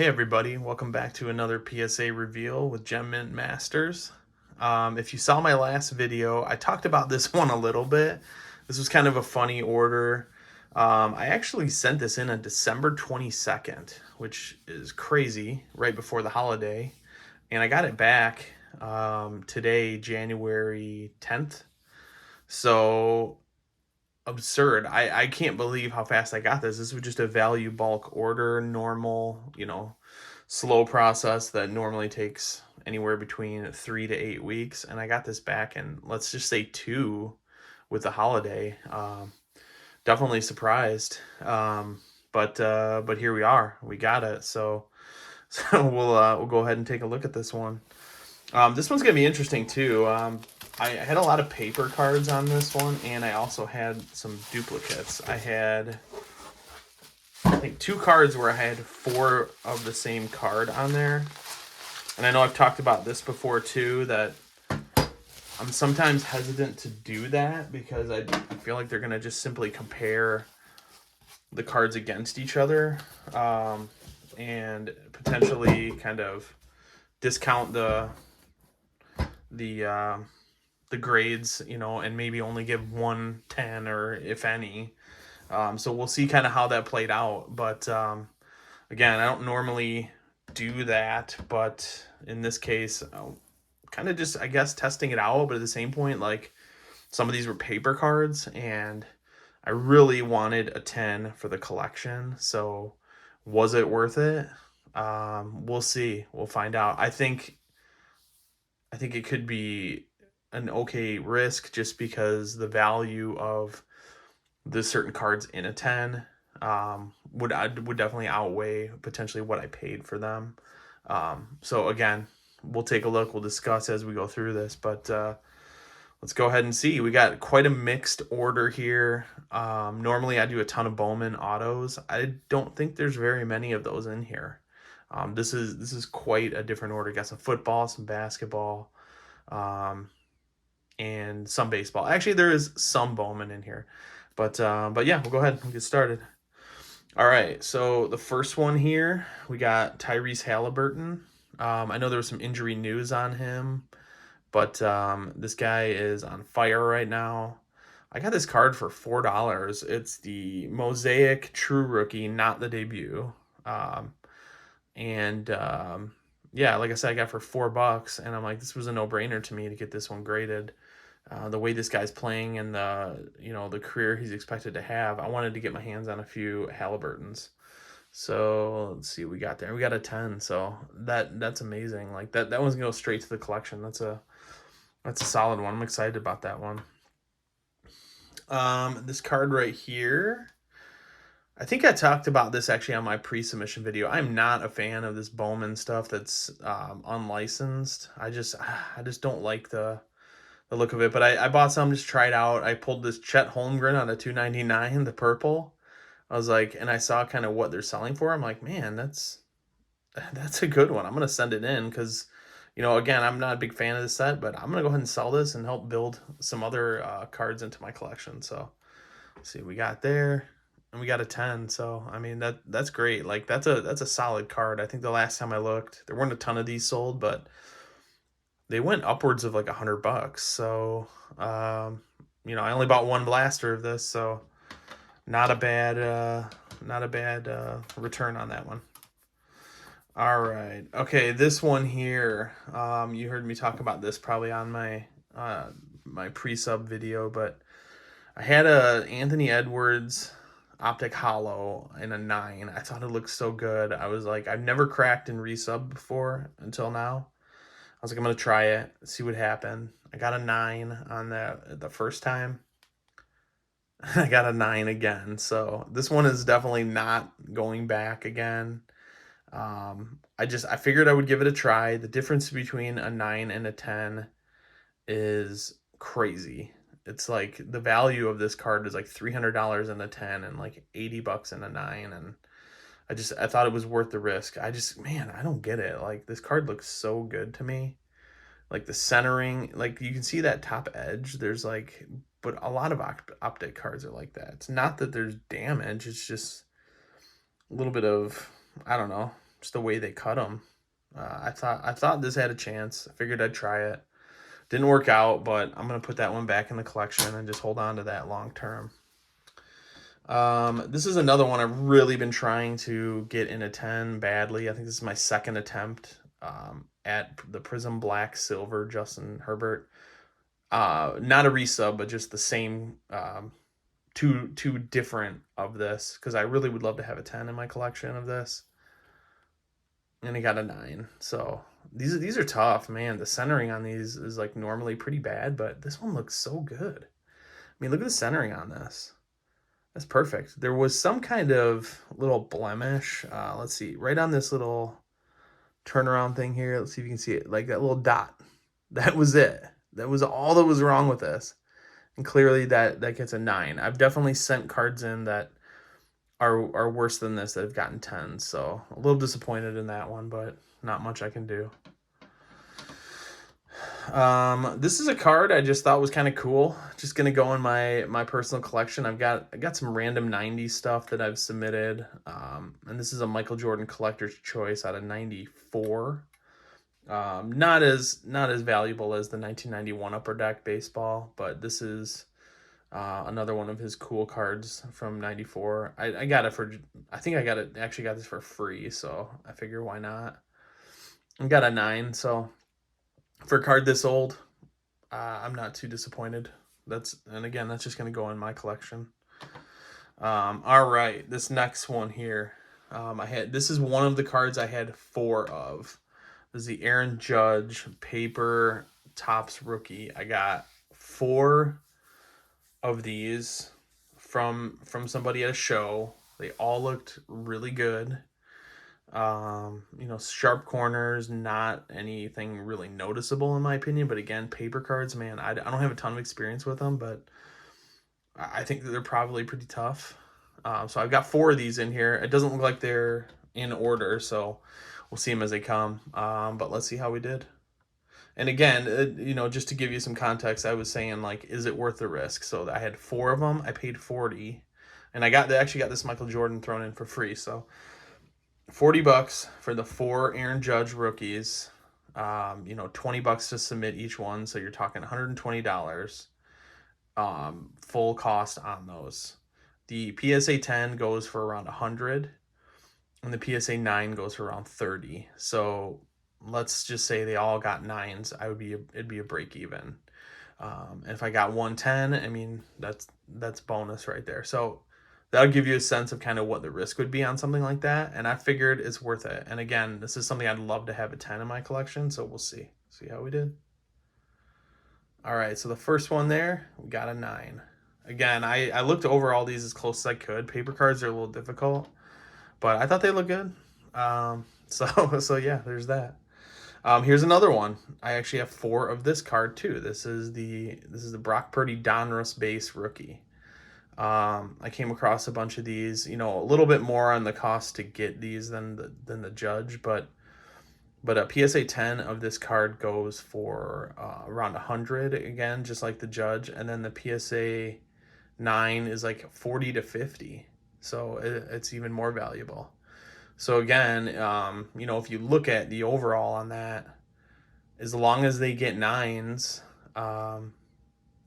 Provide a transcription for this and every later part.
Hey everybody, welcome back to another PSA reveal with Gem Mint Masters. If you saw my last video, I talked about this one a little bit. This was kind of a funny order. I actually sent this in on December 22nd, which is crazy, right before the holiday. And I got it back today, January 10th. So absurd. I can't believe how fast I got this. This was just a value bulk order, normal, slow process that normally takes anywhere between 3 to 8 weeks. And I got this back in, let's just say 2 with the holiday. Definitely surprised. But here we are. We got it. So so we'll go ahead and take a look at this one. This one's gonna be interesting too. I had a lot of paper cards on this one, and I also had some duplicates. I had, I think, 2 cards where I had 4 of the same card on there. And I know I've talked about this before too, that I'm sometimes hesitant to do that because I feel like they're going to just simply compare the cards against each other, and potentially kind of discount the grades, and maybe only give 1 10 or if any. So we'll see kind of how that played out. But again, I don't normally do that, but in this case, kind of just, I guess, testing it out. But at the same point, like, some of these were paper cards, and I really wanted a 10 for the collection. So was it worth it? We'll see. We'll find out. I think it could be an okay risk just because the value of the certain cards in a 10 would definitely outweigh potentially what I paid for them. So again, we'll take a look. We'll discuss as we go through this, but let's go ahead and see. We got quite a mixed order here. Normally I do a ton of Bowman autos. I don't think there's very many of those in here. This is quite a different order. Got some football, some basketball, and some baseball. Actually, there is some Bowman in here, but yeah, we'll go ahead and get started. All right, so the first one here, we got Tyrese Halliburton. I know there was some injury news on him, but this guy is on fire right now. I got this card for $4. It's the Mosaic True Rookie, not the debut. And yeah, like I said, I got for $4, and I'm like, this was a no-brainer to me to get this one graded. The way this guy's playing and the career he's expected to have, I wanted to get my hands on a few Halliburtons. So let's see what we got there. We got a 10, so that's amazing. Like that one's gonna go straight to the collection. That's a solid one. I'm excited about that one. This card right here, I think I talked about this actually on my pre-submission video. I'm not a fan of this Bowman stuff that's unlicensed. I just don't like the look of it. But I bought some just to try it out. I pulled this Chet Holmgren on a $2.99, the purple. I was like, and I saw kind of what they're selling for. I'm like, man, that's a good one. I'm gonna send it in because, again, I'm not a big fan of this set, but I'm gonna go ahead and sell this and help build some other cards into my collection. So let's see what we got there. And we got a 10, so I mean that's great. Like that's a solid card. I think the last time I looked, there weren't a ton of these sold, but they went upwards of like $100. So I only bought one blaster of this, so not a bad return on that one. All right, okay, this one here, you heard me talk about this probably on my pre-sub video, but I had a Anthony Edwards Optic Hollow in a 9. I thought it looked so good. I was like, I've never cracked in resub before until now. I was like, I'm gonna try it, see what happened. I got a 9 on the first time. I got a 9 again. So this one is definitely not going back again. I figured I would give it a try. The difference between a 9 and a 10 is crazy. It's like the value of this card is like $300 in a 10 and like $80 in a 9, and I thought it was worth the risk. Man, I don't get it. Like this card looks so good to me. Like the centering, like you can see that top edge. There's like, but a lot of optic cards are like that. It's not that there's damage. It's just a little bit of, I don't know, just the way they cut them. I thought this had a chance. I figured I'd try it. Didn't work out, but I'm gonna put that one back in the collection and just hold on to that long term. This is another one I've really been trying to get in a 10 badly. I think this is my second attempt at the Prism Black Silver Justin Herbert. Not a resub, but just the same two different of this, because I really would love to have a 10 in my collection of this. And he got a 9. So these are tough, man. The centering on these is like normally pretty bad, but this one looks so good. I mean, look at the centering on this. That's perfect. There was some kind of little blemish. Let's see, right on this little turnaround thing here. Let's see if you can see it, like that little dot. That was it. That was all that was wrong with this. And clearly that gets a 9. I've definitely sent cards in that are worse than this that have gotten 10s. So a little disappointed in that one, but not much I can do. This is a card I just thought was kind of cool. Just gonna go in my personal collection. I got some random 90s stuff that I've submitted. And this is a Michael Jordan Collector's Choice out of 94. Not as valuable as the 1991 Upper Deck baseball, but this is another one of his cool cards from 94. I got it for, I think I actually got this for free, so I figure why not. I got a 9, so for a card this old, I'm not too disappointed. And again, that's just going to go in my collection. All right, this next one here, this is one of the cards I had 4 of. This is the Aaron Judge paper Topps rookie. I got 4 of these from somebody at a show. They all looked really good. Sharp corners, not anything really noticeable in my opinion, but again, paper cards, man, I don't have a ton of experience with them, but I think that they're probably pretty tough. So I've got 4 of these in here. It doesn't look like they're in order, so we'll see them as they come. But let's see how we did. And again, just to give you some context, I was saying, like, is it worth the risk? So I had 4 of them. I paid 40, and I actually got this Michael Jordan thrown in for free. So $40 for the 4 Aaron Judge rookies. $20 to submit each one, so you're talking $120 full cost on those. The PSA 10 goes for around 100, and the PSA 9 goes for around 30. So let's just say they all got 9s. It'd be a break even. And if I got 110, I mean, that's bonus right there. So that'll give you a sense of kind of what the risk would be on something like that. And I figured it's worth it. And again, this is something I'd love to have a 10 in my collection. So we'll see how we did. All right, so the first one there, we got a 9. Again, I looked over all these as close as I could. Paper cards are a little difficult, but I thought they looked good. So yeah, there's that. Here's another one. I actually have 4 of this card too. This is the Brock Purdy Donruss base rookie. I came across a bunch of these, a little bit more on the cost to get these than the Judge, but a PSA 10 of this card goes for around 100 again, just like the Judge, and then the PSA 9 is like 40 to 50, so it's even more valuable. So again, if you look at the overall on that, as long as they get 9s,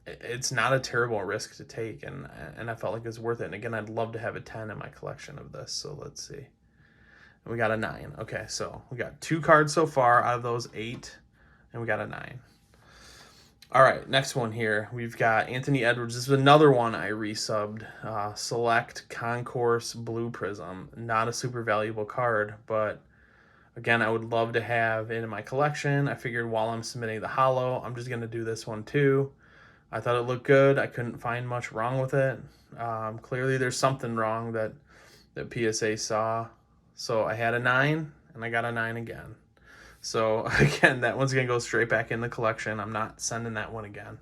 it's not a terrible risk to take, and I felt like it was worth it. And again, I'd love to have a 10 in my collection of this. So let's see. And we got a 9. Okay, so we got 2 cards so far out of those 8, and we got a 9. All right, next one here. We've got Anthony Edwards. This is another one I resubbed. Select Concourse Blue Prism. Not a super valuable card, but again, I would love to have it in my collection. I figured while I'm submitting the holo, I'm just going to do this one too. I thought it looked good. I couldn't find much wrong with it. Clearly, there's something wrong that PSA saw. So I had a 9, and I got a 9 again. So again, that one's gonna go straight back in the collection. I'm not sending that one again.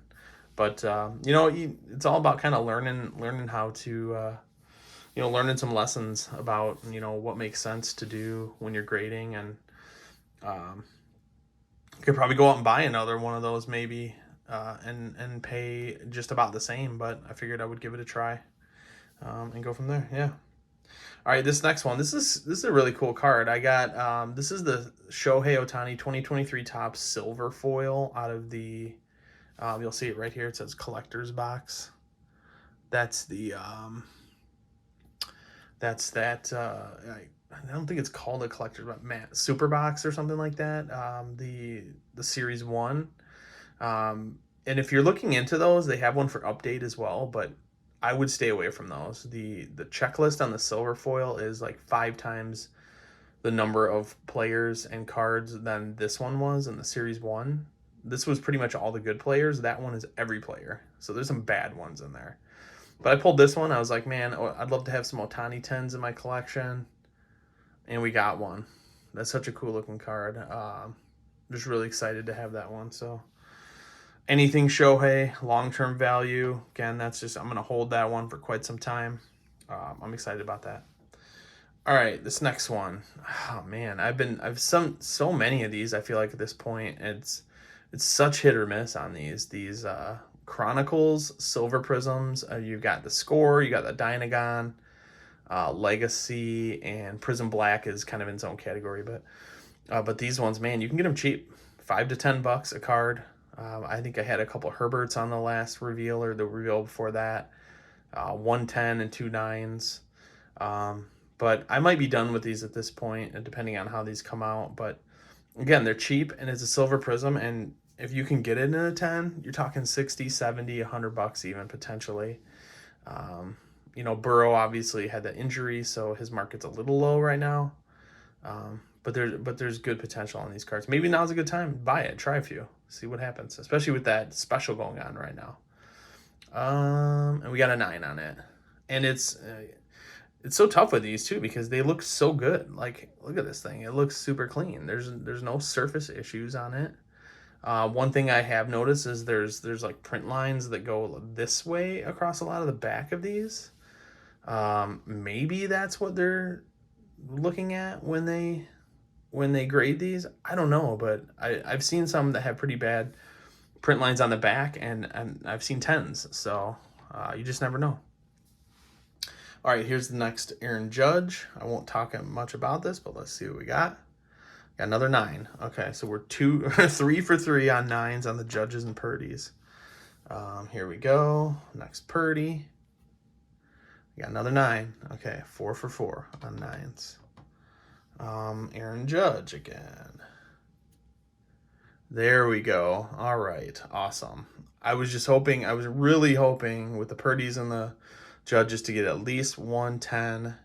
But it's all about kind of learning how to, learning some lessons about what makes sense to do when you're grading, and you could probably go out and buy another one of those maybe, and pay just about the same. But I figured I would give it a try, and go from there. Yeah. All right, this next one. This is a really cool card. I got this is the Shohei Ohtani 2023 Topps silver foil out of the you'll see it right here. It says collector's box. That's the that's that I don't think it's called a collector's but super box or something like that. The series 1. And if you're looking into those, they have one for update as well, but I would stay away from those. The checklist on the silver foil is like 5 times the number of players and cards than this one was in the series 1. This was pretty much all the good players. That one is every player. So there's some bad ones in there. But I pulled this one. I was like, man, I'd love to have some Ohtani 10s in my collection. And we got one. That's such a cool looking card. Just really excited to have that one. So anything Shohei, long-term value. Again, that's just, I'm going to hold that one for quite some time. I'm excited about that. All right, this next one. Oh man, I've so many of these. I feel like at this point, it's such hit or miss on these Chronicles, Silver Prisms. You've got the Score, you got the Dynagon, Legacy, and Prism Black is kind of in its own category. But these ones, man, you can get them cheap, $5 to $10 a card. I think I had a couple Herberts on the last reveal or the reveal before that. 110 and 2 9s. But I might be done with these at this point, depending on how these come out. But again, they're cheap, and it's a Silver Prism, and if you can get it in a 10, you're talking 60, 70, $100 even potentially. Burrow obviously had that injury, so his market's a little low right now. But there's good potential on these cards. Maybe now's a good time. Buy it. Try a few. See what happens, especially with that special going on right now. And we got a 9 on it. And it's so tough with these too because they look so good. Like, look at this thing. It looks super clean. There's no surface issues on it. One thing I have noticed is there's like print lines that go this way across a lot of the back of these. Maybe that's what they're looking at when they grade these. I don't know, but I've seen some that have pretty bad print lines on the back, and I've seen 10s, so you just never know. All right, here's the next Aaron Judge. I won't talk much about this, but let's see what we got. Got another 9. Okay, so we're 3 for 3 on 9s on the Judges and Purdys. Here we go. Next Purdy. We got another 9. Okay, 4 for 4 on 9s. Aaron Judge again. There we go. All right, awesome. I was really hoping with the Purdys and the Judges to get at least 110.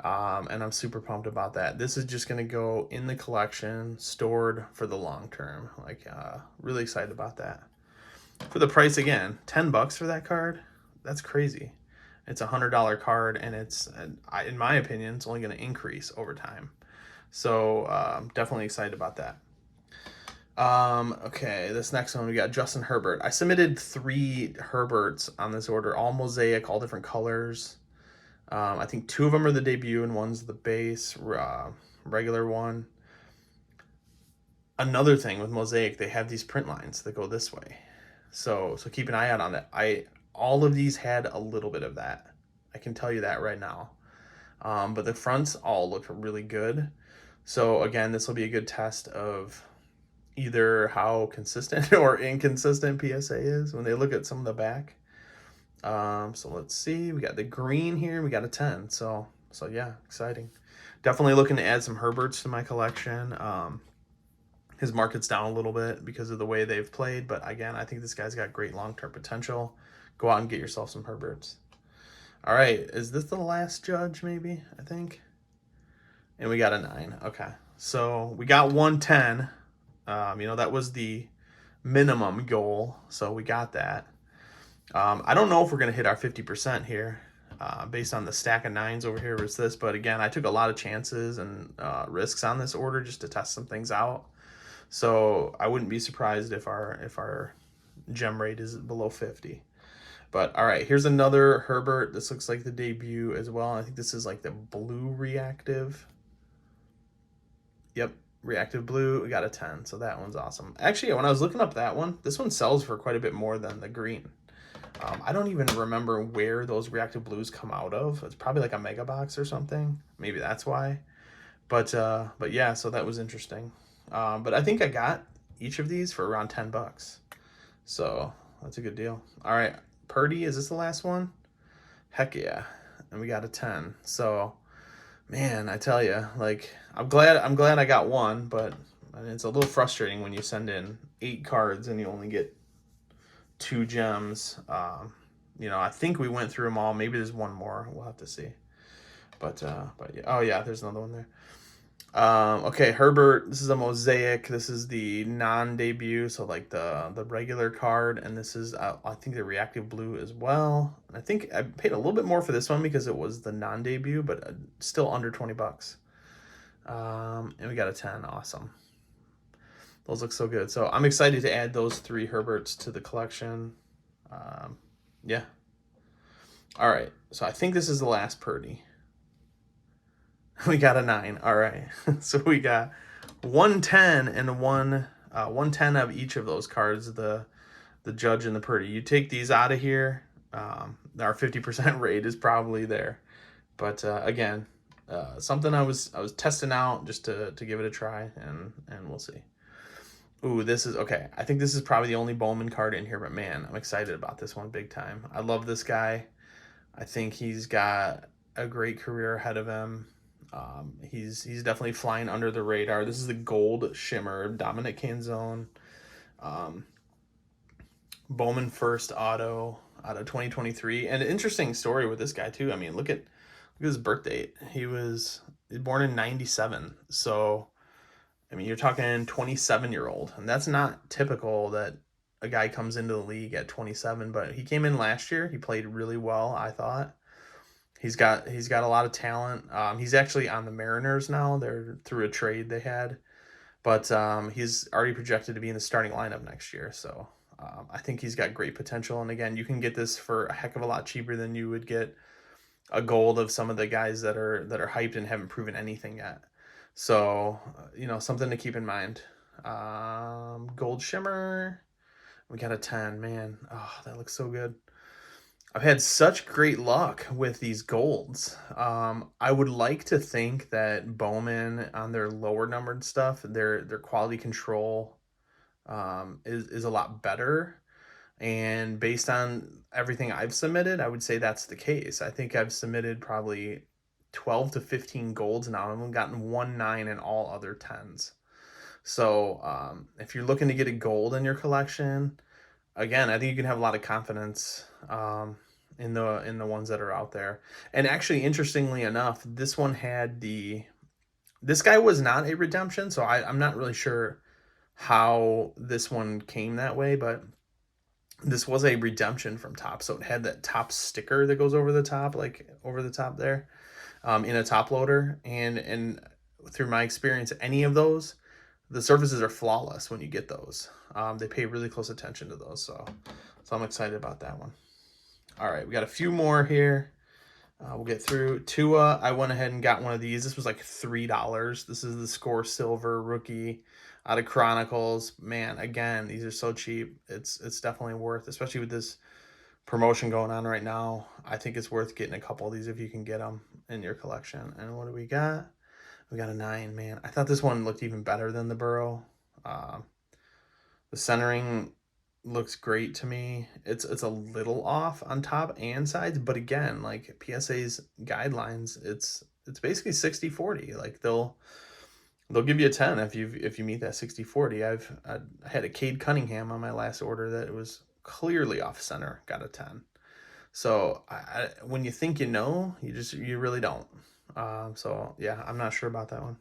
And I'm super pumped about that. This is just going to go in the collection, stored for the long term. Like, really excited about that. For the price, again, $10 for that card. That's crazy. It's a $100 card, and in my opinion, it's only going to increase over time. So definitely excited about that. Okay, this next one we got Justin Herbert. I submitted 3 Herberts on this order, all mosaic, all different colors. I think 2 of them are the debut and one's the base, regular one. Another thing with mosaic, they have these print lines that go this way. So keep an eye out on that. All of these had a little bit of that. I can tell you that right now. But the fronts all look really good. So again, this will be a good test of either how consistent or inconsistent PSA is when they look at some of the back. So let's see. We got the green here. We got a 10. So yeah, exciting. Definitely looking to add some Herberts to my collection. His market's down a little bit because of the way they've played, but again, I think this guy's got great long-term potential. Go out and get yourself some Herberts. All right, is this the last Judge, maybe, I think? And we got a 9. Okay, so we got 110. That was the minimum goal, so we got that. I don't know if we're going to hit our 50% here based on the stack of 9s over here versus this, but again, I took a lot of chances and risks on this order just to test some things out. So I wouldn't be surprised if our gem rate is below 50. But all right, here's another Herbert. This looks like the debut as well. I think this is like the blue reactive. Yep, reactive blue. We got a 10, so that one's awesome. Actually, when I was looking up that one, this one sells for quite a bit more than the green. I don't even remember where those reactive blues come out of. It's probably like a mega box or something. Maybe that's why. But yeah, so that was interesting. But I think I got each of these for around $10. So that's a good deal. All right, Purdy, is this the last one? Heck yeah. And we got a 10. So man, I tell you, like I'm glad I got one, but it's a little frustrating when you send in 8 cards and you only get 2 gems. I think we went through them all. Maybe there's one more. We'll have to see. But yeah. Oh yeah, there's another one there. Okay, Herbert. This is a mosaic. This is the non-debut, so like the regular card, and this is I think the reactive blue as well. And I think I paid a little bit more for this one because it was the non-debut, but still under $20. And we got a 10. Awesome. Those look so good. So I'm excited to add those 3 Herberts to the collection. Yeah. All right. So I think this is the last Purdy. We got a 9. All right. So we got 110 and 110 of each of those cards, the Judge and the Purdy. You take these out of here, our 50% rate is probably there. But again, something I was testing out just to give it a try, and we'll see. Ooh, this is okay. I think this is probably the only Bowman card in here, but man, I'm excited about this one big time. I love this guy. I think he's got a great career ahead of him. He's definitely flying under the radar. This is the Gold Shimmer Dominic Canzone. Bowman first auto out of 2023. And an interesting story with this guy too. I mean, look at his birth date. He was born in 97. So I mean, you're talking 27-year-old, and that's not typical that a guy comes into the league at 27, but he came in last year. He played really well, I thought. He's got a lot of talent. He's actually on the Mariners now. They're through a trade they had, but he's already projected to be in the starting lineup next year. So I think he's got great potential. And again, you can get this for a heck of a lot cheaper than you would get a gold of some of the guys that are hyped and haven't proven anything yet. So something to keep in mind. Gold Shimmer. We got a 10. Man, oh, that looks so good. I've had such great luck with these golds. I would like to think that Bowman on their lower numbered stuff, their quality control is a lot better. And based on everything I've submitted, I would say that's the case. I think I've submitted probably 12 to 15 golds now. I've gotten 1 9 and all other 10s. So if you're looking to get a gold in your collection, again, I think you can have a lot of confidence in the ones that are out there. And actually, interestingly enough, this one had this guy was not a redemption, so I'm not really sure how this one came that way, but this was a redemption from Top. So it had that top sticker that goes over the top, like over the top there, in a top loader. And through my experience, any of those, the surfaces are flawless when you get those. They pay really close attention to those. So I'm excited about that one. All right, we got a few more here. We'll get through. Tua, I went ahead and got one of these. This was like $3. This is the Score Silver rookie out of Chronicles. Man, again, these are so cheap. It's definitely worth, especially with this promotion going on right now. I think it's worth getting a couple of these if you can get them in your collection. And what do we got? We got a 9, man. I thought this one looked even better than the Burrow. The centering looks great to me. It's a little off on top and sides, but again, like PSA's guidelines, it's basically 60-40. Like they'll give you a 10 if you meet that 60-40. I had a Cade Cunningham on my last order that it was clearly off center, got a 10. So when you think you really don't. So yeah, I'm not sure about that one.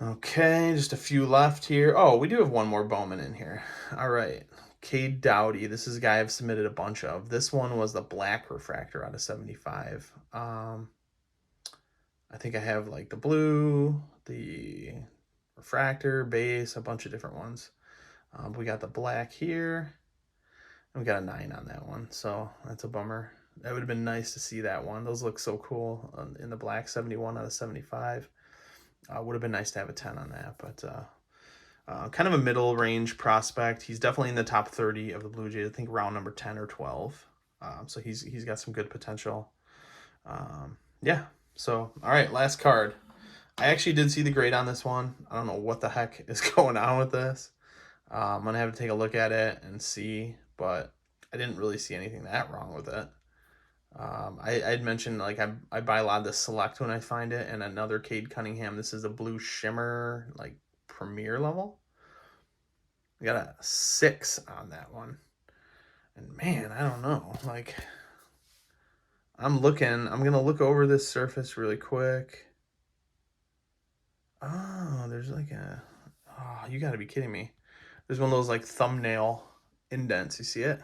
Okay, just a few left here. Oh, we do have one more Bowman in here. All right, Cade Doughty. This is a guy I've submitted a bunch of. This one was the black refractor out of 75. I think I have like the blue, the refractor, base, a bunch of different ones. We got the black here, and we got a 9 on that one. So that's a bummer. That would have been nice to see that one. Those look so cool in the black, 71 out of 75. Would have been nice to have a 10 on that, but Kind of a middle range prospect. He's definitely in the top 30 of the Blue Jays. I think round number 10 or 12. So he's got some good potential. Yeah. So all right, last card. I actually did see the grade on this one. I don't know what the heck is going on with this. I'm gonna have to take a look at it and see, but I didn't really see anything that wrong with it. I'd mentioned like I buy a lot of the Select when I find it, and another Cade Cunningham. This is a blue shimmer like premier level. We got a 6 on that one, and man, I don't know. Like I'm gonna look over this surface really quick. Oh, there's like a. Oh, you got to be kidding me. There's one of those like thumbnail indents. You see it?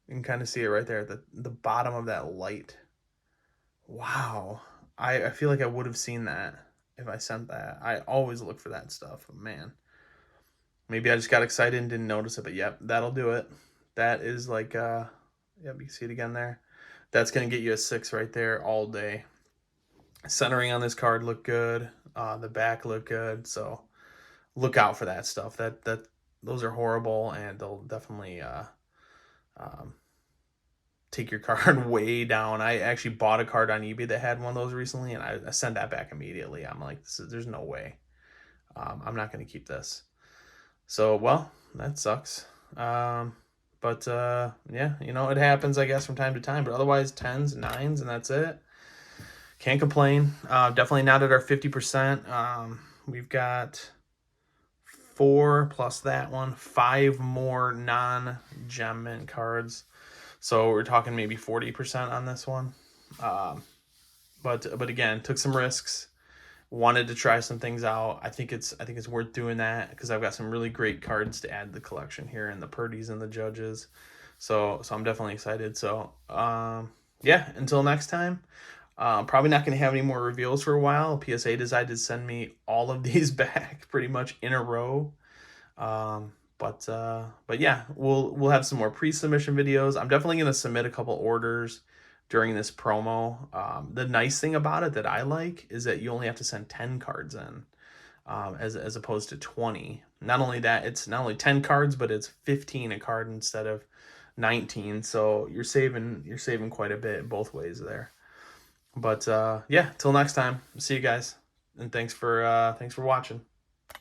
You can kind of see it right there at the bottom of that light. Wow. I feel like I would have seen that if I sent that. I always look for that stuff. Man. Maybe I just got excited and didn't notice it, but yep, that'll do it. That is like yep, you can see it again there. That's gonna get you a 6 right there all day. Centering on this card looked good. The back looked good. So look out for that stuff. That those are horrible, and they'll definitely um, take your card way down. I actually bought a card on eBay that had one of those recently, and I sent that back immediately. I'm like, there's no way. I'm not going to keep this. So, well, that sucks. But yeah, it happens, I guess, from time to time. But otherwise, 10s, 9s, and that's it. Can't complain. Definitely not at our 50%. We've got 4 plus that one, 5 more non-gem mint cards. So we're talking maybe 40% on this one. But again, took some risks. Wanted to try some things out. I think it's worth doing that because I've got some really great cards to add to the collection here, and the Purdys and the Judges. So I'm definitely excited. So yeah, until next time. Probably not going to have any more reveals for a while. PSA decided to send me all of these back pretty much in a row. But yeah, we'll have some more pre-submission videos. I'm definitely going to submit a couple orders during this promo. The nice thing about it that I like is that you only have to send 10 cards in, as opposed to 20. Not only that, it's not only 10 cards, but it's 15 a card instead of 19. So you're saving quite a bit both ways there. But yeah, till next time. See you guys, and thanks for watching.